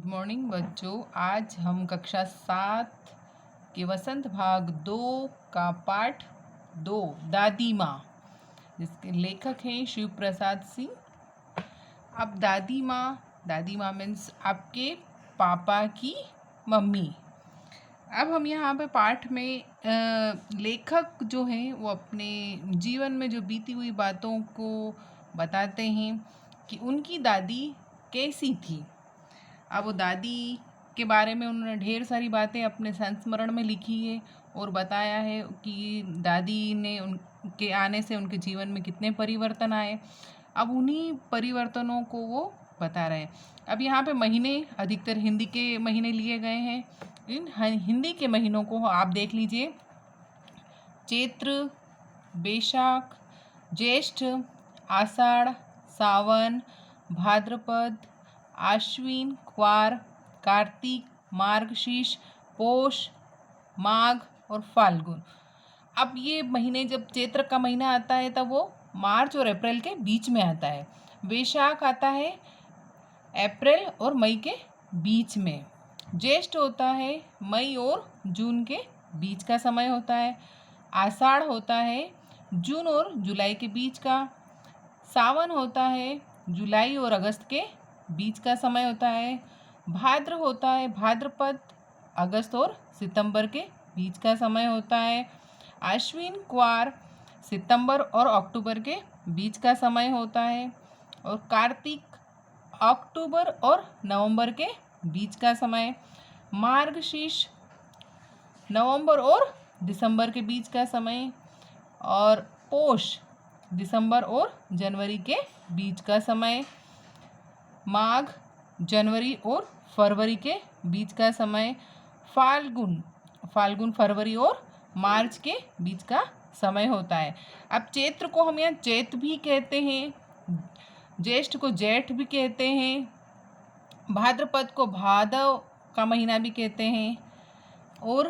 Good morning बच्चों। आज हम कक्षा 7 के वसंत भाग 2 का पाठ 2 दादी माँ, जिसके लेखक हैं शिव प्रसाद सिंह। अब दादी माँ मीन्स आपके पापा की मम्मी। अब हम यहाँ पे पाठ में लेखक जो हैं वो अपने जीवन में जो बीती हुई बातों को बताते हैं कि उनकी दादी कैसी थी। अब वो दादी के बारे में उन्होंने ढेर सारी बातें अपने संस्मरण में लिखी है और बताया है कि दादी ने उनके आने से उनके जीवन में कितने परिवर्तन आए। अब उन्हीं परिवर्तनों को वो बता रहे हैं। अब यहाँ पे महीने अधिकतर हिंदी के महीने लिए गए हैं। इन हिंदी के महीनों को आप देख लीजिए। चैत्र, बैसाख, ज्येष्ठ, आषाढ़, सावन, भाद्रपद, आश्विन, क्वार, कार्तिक, मार्गशीर्ष, पौष, माघ और फाल्गुन। अब ये महीने, जब चैत्र का महीना आता है तब वो मार्च और अप्रैल के बीच में आता है। वैशाख आता है अप्रैल और मई के बीच में। ज्येष्ठ होता है मई और जून के बीच का समय होता है। आषाढ़ होता है जून और जुलाई के बीच का। सावन होता है जुलाई और अगस्त के बीच का समय होता है। भाद्र होता है भाद्रपद अगस्त और सितंबर के बीच का समय होता है। आश्विन क्वार सितंबर और अक्टूबर के बीच का समय होता है। और कार्तिक अक्टूबर और नवंबर के बीच का समय। मार्गशीर्ष नवंबर और दिसंबर के बीच का समय। और पौष दिसंबर और जनवरी के बीच का समय। माघ जनवरी और फरवरी के बीच का समय। फाल्गुन फरवरी और मार्च के बीच का समय होता है। अब चैत्र को हम यहाँ चैत भी कहते हैं, ज्येष्ठ को जेठ भी कहते हैं, भाद्रपद को भादव का महीना भी कहते हैं, और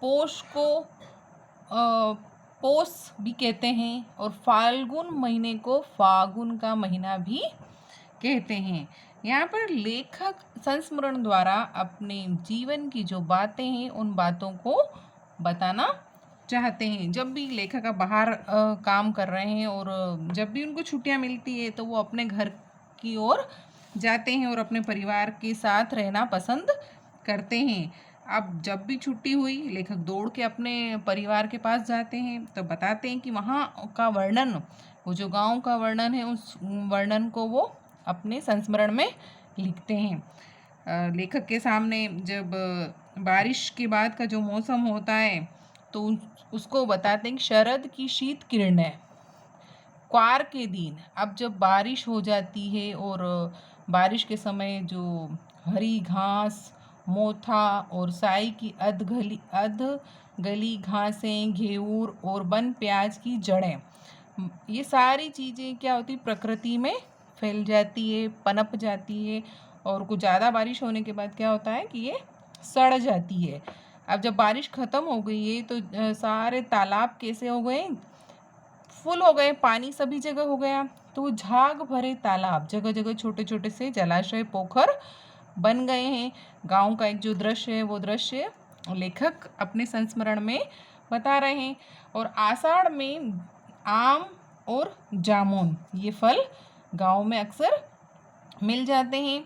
पौष को पौष भी कहते हैं, और फाल्गुन महीने को फागुन का महीना भी कहते हैं। यहाँ पर लेखक संस्मरण द्वारा अपने जीवन की जो बातें हैं उन बातों को बताना चाहते हैं। जब भी लेखक बाहर काम कर रहे हैं और जब भी उनको छुट्टियाँ मिलती है तो वो अपने घर की ओर जाते हैं और अपने परिवार के साथ रहना पसंद करते हैं। अब जब भी छुट्टी हुई, लेखक दौड़ के अपने परिवार के पास जाते हैं तो बताते हैं कि वहाँ का वर्णन, वो जो गांव का वर्णन है, उस वर्णन को वो अपने संस्मरण में लिखते हैं। लेखक के सामने जब बारिश के बाद का जो मौसम होता है तो उसको बताते हैं कि शरद की शीत किरणें, क्वार के दिन। अब जब बारिश हो जाती है और बारिश के समय जो हरी घास, मोथा और साई की अध गली घासें, घेऊर और वन प्याज की जड़ें, ये सारी चीज़ें क्या होती, प्रकृति में फैल जाती है, पनप जाती है। और कुछ ज़्यादा बारिश होने के बाद क्या होता है कि ये सड़ जाती है। अब जब बारिश ख़त्म हो गई है तो सारे तालाब कैसे हो गए, फुल हो गए, पानी सभी जगह हो गया। तो वो झाग भरे तालाब, जगह जगह छोटे छोटे से जलाशय, पोखर बन गए हैं। गांव का एक जो दृश्य है वो दृश्य लेखक अपने संस्मरण में बता रहे हैं। और आषाढ़ में आम और जामुन, ये फल गांव में अक्सर मिल जाते हैं।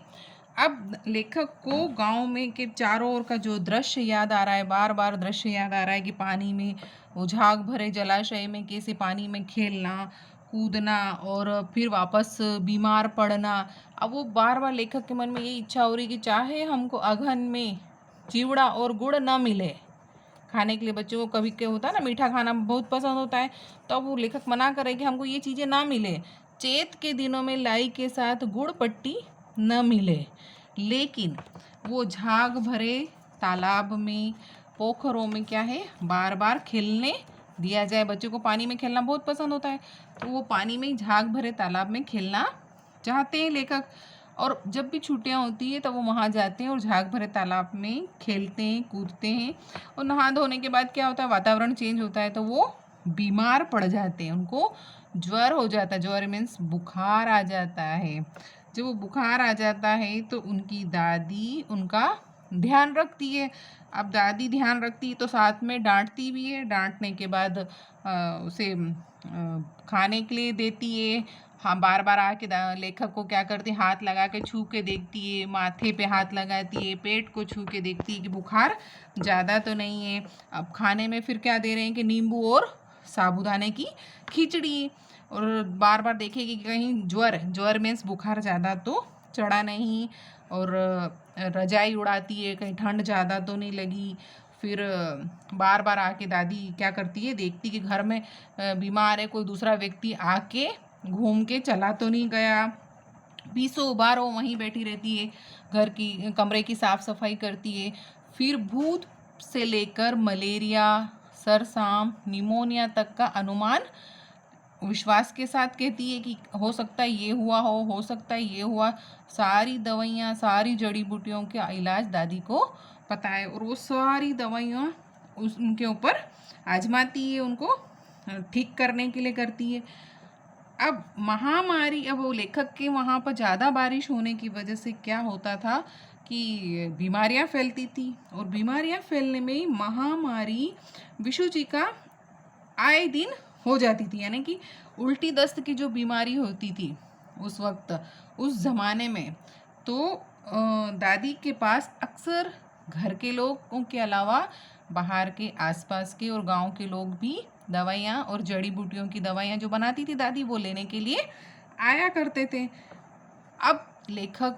अब लेखक को गांव में के चारों ओर का जो दृश्य याद आ रहा है, बार बार दृश्य याद आ रहा है कि पानी में, वो झाग भरे जलाशय में कैसे पानी में खेलना, कूदना और फिर वापस बीमार पड़ना। अब वो बार बार लेखक के मन में ये इच्छा हो रही कि चाहे हमको अगहन में चिवड़ा और गुड़ ना मिले खाने के लिए, बच्चों को कभी क्या होता है ना, मीठा खाना बहुत पसंद होता है, तो अब वो लेखक मना करे कि हमको ये चीज़ें ना मिले, चैत के दिनों में लाई के साथ गुड़ पट्टी न मिले। लेकिन वो झाग भरे तालाब में, पोखरों में क्या है, बार बार खेलने दिया जाए। बच्चों को पानी में खेलना बहुत पसंद होता है, तो वो पानी में, झाग भरे तालाब में खेलना चाहते हैं लेखक। और जब भी छुट्टियां होती है तो वो वहाँ जाते हैं और झाग भरे तालाब में खेलते हैं, कूदते हैं। और नहा धोने के बाद क्या होता है, वातावरण चेंज होता है तो वो बीमार पड़ जाते हैं, उनको ज्वर हो जाता है। ज्वर मीन्स बुखार आ जाता है। जब वो बुखार आ जाता है तो उनकी दादी उनका ध्यान रखती है। अब दादी ध्यान रखती है तो साथ में डांटती भी है। डांटने के बाद उसे खाने के लिए देती है। हाँ, बार बार आके लेखक को क्या करती है, हाथ लगा के छू के देखती है, माथे पे हाथ लगाती है, पेट को छू के देखती है कि बुखार ज़्यादा तो नहीं है। अब खाने में फिर क्या दे रहे हैं कि नींबू और साबूदाने की खिचड़ी। और बार बार देखेगी कि कहीं ज्वर मीन्स बुखार ज़्यादा तो चढ़ा नहीं। और रजाई उड़ाती है कहीं ठंड ज़्यादा तो नहीं लगी। फिर बार बार आके दादी क्या करती है, देखती कि घर में बीमार है, कोई दूसरा व्यक्ति आके घूम के चला तो नहीं गया। बीसों बार वो वहीं बैठी रहती है, घर की कमरे की साफ सफाई करती है। फिर भूत से लेकर मलेरिया, सरसाम, निमोनिया तक का अनुमान विश्वास के साथ कहती है कि हो सकता है ये हुआ हो सकता है ये हुआ। सारी दवाइयाँ, सारी जड़ी बूटियों का इलाज दादी को पता है और वो सारी दवाइयाँ उनके ऊपर आजमाती है, उनको ठीक करने के लिए करती है। अब महामारी, अब वो लेखक के वहाँ पर ज़्यादा बारिश होने की वजह से क्या होता था कि बीमारियाँ फैलती थी। और बीमारियाँ फैलने में महामारी विशु का आए दिन हो जाती थी। यानी कि उल्टी दस्त की जो बीमारी होती थी उस वक्त, उस ज़माने में, तो दादी के पास अक्सर घर के लोगों के अलावा बाहर के आसपास के और गांव के लोग भी दवाइयाँ और जड़ी बूटियों की दवाइयाँ जो बनाती थी दादी, वो लेने के लिए आया करते थे। अब लेखक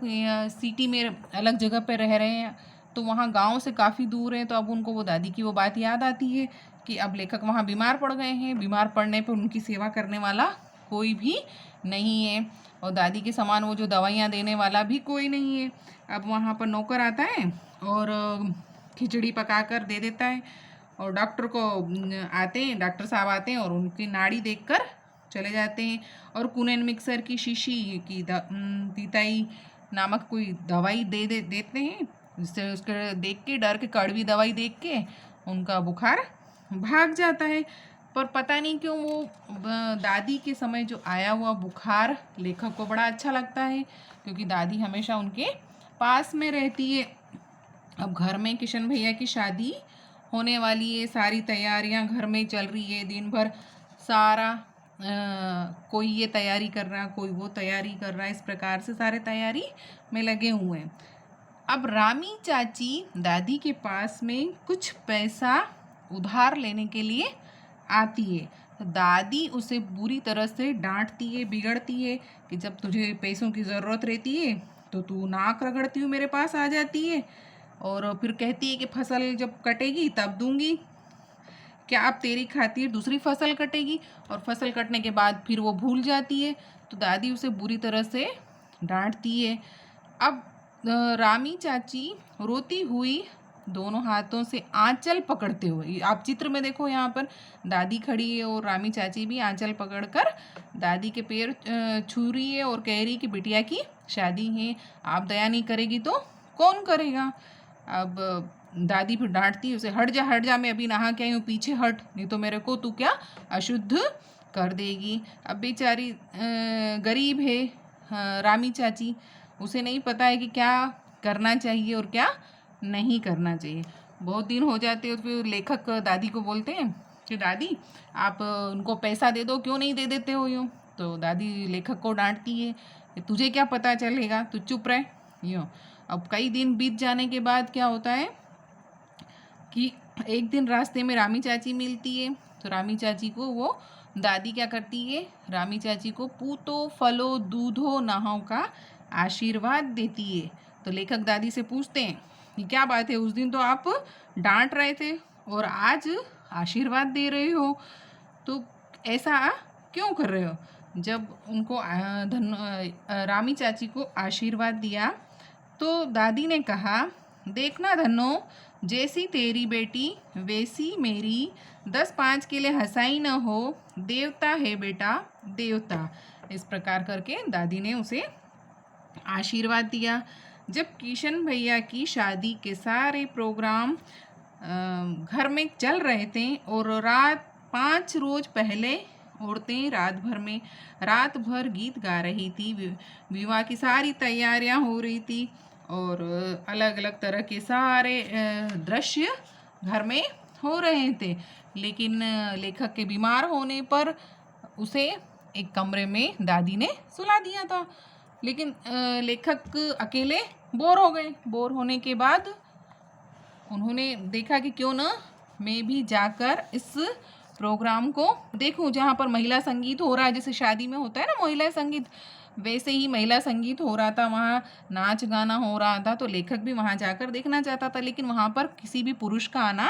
सिटी में अलग जगह पर रह रहे हैं तो वहाँ गांव से काफ़ी दूर है, तो अब उनको वो दादी की वो बात याद आती है कि अब लेखक वहाँ बीमार पड़ गए हैं। बीमार पड़ने पर उनकी सेवा करने वाला कोई भी नहीं है और दादी के समान वो जो दवाइयाँ देने वाला भी कोई नहीं है। अब वहाँ पर नौकर आता है और खिचड़ी पका कर दे देता है और डॉक्टर को आते हैं, डॉक्टर साहब आते हैं और उनकी नाड़ी देखकर चले जाते हैं। और कुनेन मिक्सर की शीशी की तीताई नामक कोई दवाई देते हैं, जिससे उसके देख के, डर के, कड़वी दवाई देख के उनका बुखार भाग जाता है। पर पता नहीं क्यों वो दादी के समय जो आया हुआ बुखार लेखक को बड़ा अच्छा लगता है, क्योंकि दादी हमेशा उनके पास में रहती है। अब घर में किशन भैया की शादी होने वाली है, सारी तैयारियां घर में चल रही है। दिन भर सारा कोई ये तैयारी कर रहा है, कोई वो तैयारी कर रहा है, इस प्रकार से सारे तैयारी में लगे हुए हैं। अब रामी चाची दादी के पास में कुछ पैसा उधार लेने के लिए आती है तो दादी उसे बुरी तरह से डांटती है, बिगड़ती है कि जब तुझे पैसों की ज़रूरत रहती है तो तू नाक रगड़ती हुई मेरे पास आ जाती है। और फिर कहती है कि फसल जब कटेगी तब दूंगी, क्या अब तेरी खातिर दूसरी फसल कटेगी? और फसल कटने के बाद फिर वो भूल जाती है, तो दादी उसे बुरी तरह से डांटती है। अब रामी चाची रोती हुई दोनों हाथों से आंचल पकड़ते हुए, आप चित्र में देखो, यहाँ पर दादी खड़ी है और रामी चाची भी आंचल पकड़कर दादी के पैर छू रही है और कह रही कि बिटिया की शादी है, आप दया नहीं करेगी तो कौन करेगा? अब दादी फिर डांटती है उसे, हट जा, मैं अभी नहा के आई हूँ, पीछे हट, नहीं तो मेरे को तू क्या अशुद्ध कर देगी। अब बेचारी गरीब है रामी चाची, उसे नहीं पता है कि क्या करना चाहिए और क्या नहीं करना चाहिए। बहुत दिन हो जाते हैं तो फिर लेखक दादी को बोलते हैं कि दादी आप उनको पैसा दे दो, क्यों नहीं दे देते हो यूँ? तो दादी लेखक को डांटती है कि तुझे क्या पता चलेगा, तू चुप रहे यूँ। अब कई दिन बीत जाने के बाद क्या होता है कि एक दिन रास्ते में रामी चाची मिलती है, तो रामी चाची को वो दादी क्या करती है, रामी चाची को पूतो फलो दूधो नहाओ का आशीर्वाद देती है। तो लेखक दादी से पूछते हैं कि क्या बात है, उस दिन तो आप डांट रहे थे और आज आशीर्वाद दे रहे हो, तो ऐसा क्यों कर रहे हो? जब उनको रामी चाची को आशीर्वाद दिया तो दादी ने कहा, देखना धन्नो, जैसी तेरी बेटी वैसी मेरी, 10-5 के लिए हंसाई न हो, देवता है बेटा देवता। इस प्रकार करके दादी ने उसे आशीर्वाद दिया। जब किशन भैया की शादी के सारे प्रोग्राम घर में चल रहे थे और रात 5 रोज पहले औरतें रात भर गीत गा रही थी। विवाह की सारी तैयारियां हो रही थी और अलग अलग तरह के सारे दृश्य घर में हो रहे थे। लेकिन लेखक के बीमार होने पर उसे एक कमरे में दादी ने सुला दिया था। लेकिन लेखक अकेले बोर हो गए। बोर होने के बाद उन्होंने देखा कि क्यों ना मैं भी जाकर इस प्रोग्राम को देखूं जहाँ पर महिला संगीत हो रहा है। जैसे शादी में होता है ना महिला संगीत, वैसे ही महिला संगीत हो रहा था, वहाँ नाच गाना हो रहा था। तो लेखक भी वहाँ जाकर देखना चाहता था, लेकिन वहाँ पर किसी भी पुरुष का आना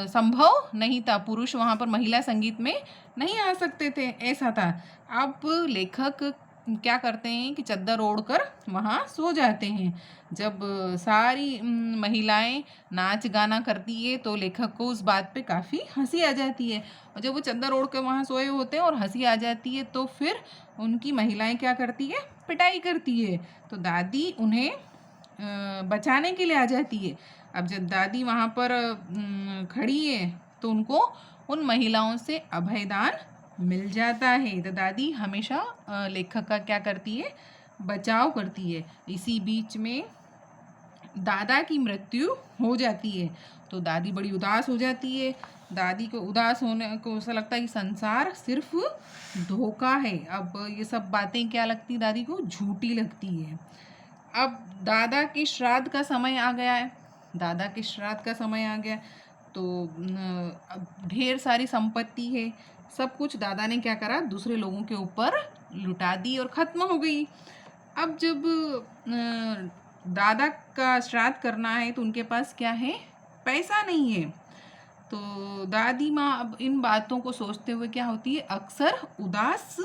संभव नहीं था। पुरुष वहाँ पर महिला संगीत में नहीं आ सकते थे, ऐसा था। अब लेखक क्या करते हैं कि चद्दर ओढ़कर वहाँ सो जाते हैं। जब सारी महिलाएं नाच गाना करती है तो लेखक को उस बात पे काफ़ी हंसी आ जाती है। और जब वो चद्दर ओढ़ कर वहाँ सोए होते हैं और हंसी आ जाती है तो फिर उनकी महिलाएं क्या करती है, पिटाई करती है। तो दादी उन्हें बचाने के लिए आ जाती है। अब जब दादी वहाँ पर खड़ी है तो उनको उन महिलाओं से अभयदान मिल जाता है। तो दादी हमेशा लेखक का क्या करती है, बचाव करती है। इसी बीच में दादा की मृत्यु हो जाती है तो दादी बड़ी उदास हो जाती है। दादी को उदास होने को ऐसा लगता है कि संसार सिर्फ धोखा है। अब ये सब बातें क्या लगती दादी को, झूठी लगती है। अब दादा के श्राद्ध का समय आ गया है। दादा के श्राद्ध का समय आ गया तो अब ढेर सारी संपत्ति है। सब कुछ दादा ने क्या करा, दूसरे लोगों के ऊपर लुटा दी और ख़त्म हो गई। अब जब दादा का श्राद्ध करना है तो उनके पास क्या है, पैसा नहीं है। तो दादी माँ अब इन बातों को सोचते हुए क्या होती है, अक्सर उदास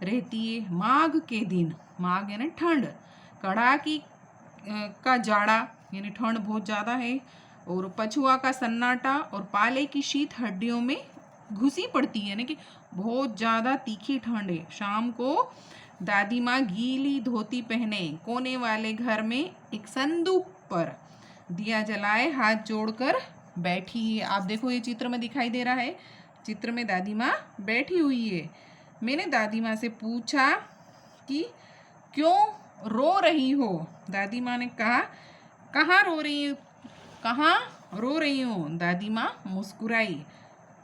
रहती है। माघ के दिन, माघ यानी ठंड, कड़ाकी का जाड़ा यानी ठंड बहुत ज़्यादा है और पछुआ का सन्नाटा और पाले की शीत हड्डियों में घुसी पड़ती है, यानी कि बहुत ज़्यादा तीखी ठंड है। शाम को दादी माँ गीली धोती पहने कोने वाले घर में एक संदूक पर दिया जलाए हाथ जोड़कर बैठी है। आप देखो ये चित्र में दिखाई दे रहा है, चित्र में दादी माँ बैठी हुई है। मैंने दादी माँ से पूछा कि क्यों रो रही हो। दादी माँ ने कहा, कहाँ रो रही हो, कहाँ रो रही हो। दादी माँ मुस्कुराई।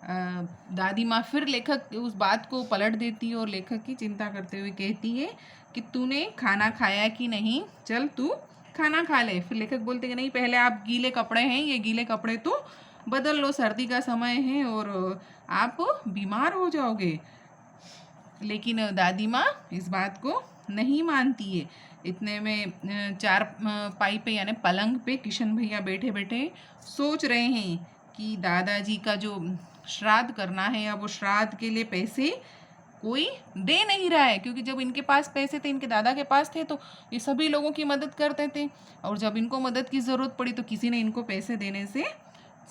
दादी माँ फिर लेखक उस बात को पलट देती है और लेखक की चिंता करते हुए कहती है कि तूने खाना खाया कि नहीं, चल तू खाना खा ले। फिर लेखक बोलते कि नहीं, पहले आप गीले कपड़े हैं, ये गीले कपड़े तो बदल लो, सर्दी का समय है और आप बीमार हो जाओगे। लेकिन दादी माँ इस बात को नहीं मानती है। इतने में चार पाई पे यानी पलंग पे किशन भैया बैठे बैठे सोच रहे हैं कि दादाजी का जो श्राद्ध करना है, अब वो श्राद्ध के लिए पैसे कोई दे नहीं रहा है। क्योंकि जब इनके पास पैसे थे, इनके दादा के पास थे, तो ये सभी लोगों की मदद करते थे और जब इनको मदद की ज़रूरत पड़ी तो किसी ने इनको पैसे देने से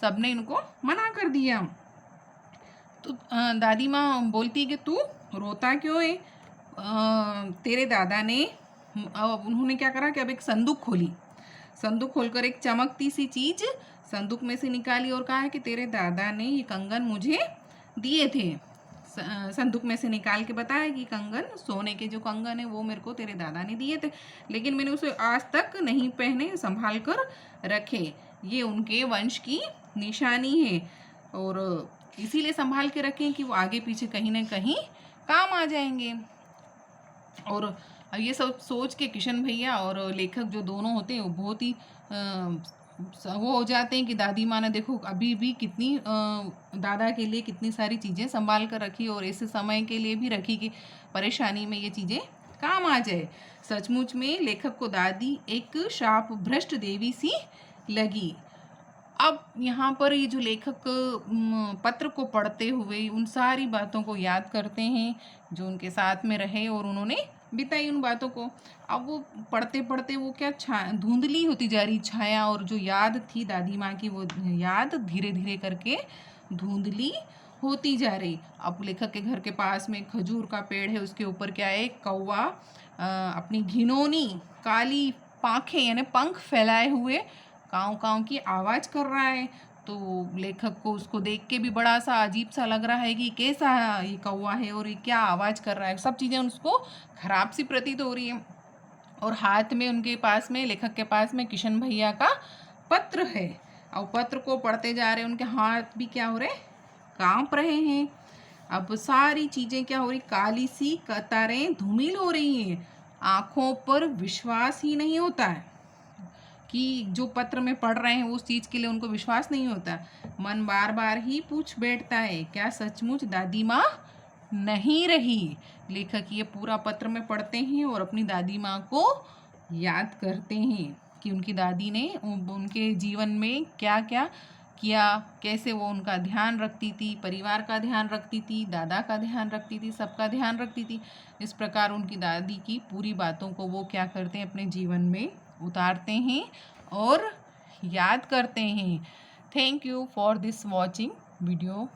सबने इनको मना कर दिया। तो दादी माँ बोलती कि तू रोता क्यों है। तेरे दादा ने, उन्होंने क्या करा कि अब एक संदूक खोली, संदूक खोलकर एक चमकती सी चीज़ संदूक में से निकाली और कहा है कि तेरे दादा ने ये कंगन मुझे दिए थे। संदूक में से निकाल के बताया कि कंगन, सोने के जो कंगन है वो मेरे को तेरे दादा ने दिए थे, लेकिन मैंने उसे आज तक नहीं पहने, संभाल कर रखे। ये उनके वंश की निशानी है और इसीलिए संभाल के रखें कि वो आगे पीछे कहीं ना कहीं काम आ जाएंगे। और ये सब सोच के किशन भैया और लेखक जो दोनों होते हैं वो बहुत ही वो हो जाते हैं कि दादी माँ ने देखो अभी भी कितनी दादा के लिए कितनी सारी चीज़ें संभाल कर रखी और ऐसे समय के लिए भी रखी कि परेशानी में ये चीज़ें काम आ जाए। सचमुच में लेखक को दादी एक शाप भ्रष्ट देवी सी लगी। अब यहाँ पर ये जो लेखक पत्र को पढ़ते हुए उन सारी बातों को याद करते हैं जो उनके साथ में रहे और उन्होंने बिताई उन बातों को। अब वो पढ़ते पढ़ते वो क्या धुंधली होती जा रही छाया, और जो याद थी दादी माँ की वो याद धीरे धीरे करके धुंधली होती जा रही। अब लेखक के घर के पास में खजूर का पेड़ है, उसके ऊपर क्या है, कौवा अपनी घिनौनी काली पाँखें यानी पंख फैलाए हुए काँव काँव की आवाज़ कर रहा है। तो लेखक को उसको देख के भी बड़ा सा अजीब सा लग रहा है कि कैसा ये कौवा है और ये क्या आवाज़ कर रहा है, सब चीज़ें उसको खराब सी प्रतीत हो रही है। और हाथ में उनके पास में, लेखक के पास में किशन भैया का पत्र है और पत्र को पढ़ते जा रहे हैं, उनके हाथ भी क्या हो रहे, कांप रहे हैं। अब सारी चीज़ें क्या हो रही, काली सी कतारें धूमिल हो रही हैं, आंखों पर विश्वास ही नहीं होता है कि जो पत्र में पढ़ रहे हैं उस चीज़ के लिए उनको विश्वास नहीं होता। मन बार बार ही पूछ बैठता है, क्या सचमुच दादी माँ नहीं रही। लेखक ये पूरा पत्र में पढ़ते हैं और अपनी दादी माँ को याद करते हैं कि उनकी दादी ने उनके जीवन में क्या क्या किया, कैसे वो उनका ध्यान रखती थी, परिवार का ध्यान रखती थी, दादा का ध्यान रखती थी, सबका ध्यान रखती थी। इस प्रकार उनकी दादी की पूरी बातों को वो क्या करते हैं, अपने जीवन में उतारते हैं और याद करते हैं। Thank you for this watching video.